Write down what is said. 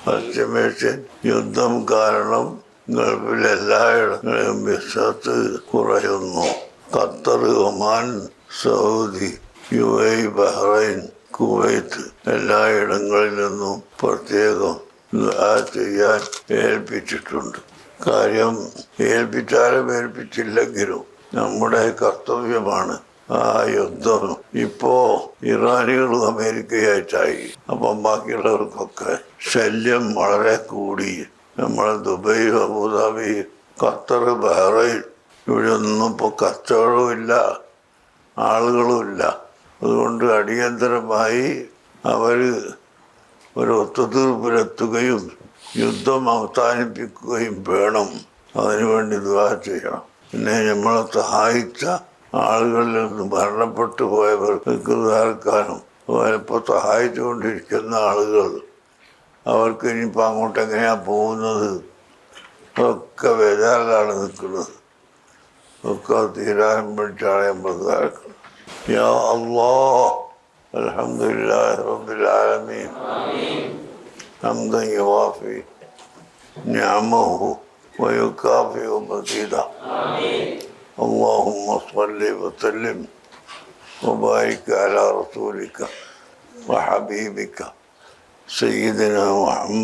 പശ്ചിമേഷ്യൻ യുദ്ധം കാരണം ഗൾഫിൽ എല്ലായിടങ്ങളിലും ബിസിനസ് കുറയുന്നു. Qatar, Oman, Saudi, UAE, Bahrain, Kuwait എല്ലായിടങ്ങളിൽ നിന്നും പ്രത്യേകം ദുആ ചെയ്യാൻ ഏൽപ്പിച്ചിട്ടുണ്ട്. കാര്യം ഏൽപ്പിച്ചാലും ഏൽപ്പിച്ചില്ലെങ്കിലും നമ്മുടെ കർത്തവ്യമാണ് ആ യുദ്ധം. ഇപ്പോ ഇറാനികളും അമേരിക്കയായിട്ടായി. അപ്പം ബാക്കിയുള്ളവർക്കൊക്കെ ശല്യം വളരെ കൂടി. നമ്മളെ ദുബൈ, അബുദാബി, ഖത്തർ, ബഹ്റൈൻ ഇവിടെ ഒന്നും ഇപ്പോൾ കച്ചവടവുമില്ല, ആളുകളുമില്ല. അതുകൊണ്ട് അടിയന്തരമായി അവർ ഒരു ഒത്തുതീർപ്പിലെത്തുകയും യുദ്ധം അവസാനിപ്പിക്കുകയും വേണം. അതിനുവേണ്ടി ദുആ ചെയ്യണം. പിന്നെ നമ്മളെ സഹായിച്ച ആളുകളിൽ നിന്ന് മരണപ്പെട്ടു പോയവർക്ക് ദ്വാരക്കാനും ഇപ്പോൾ സഹായിച്ചുകൊണ്ടിരിക്കുന്ന ആളുകൾ അവർക്ക് ഇനിയിപ്പോൾ അങ്ങോട്ട് എങ്ങനെയാണ് പോകുന്നത് ഒക്കെ ബേജാറിലാണ് നിൽക്കുന്നത്. ഒക്കെ തീരാൻ വേണ്ടിയിട്ടാണ് നമ്മൾ ദ്വാരക്കുന്നത്. യാ അല്ലാഹ്, അൽഹംദുലില്ലാഹി റബ്ബിൽ ആലമീൻ, ഹംദൻ യുവാഫി നിഅമഹു വയുകാഫിഉ മസീദാ. اللهم صل وسلم وبارك على رسولك وحبيبك سيدنا محمد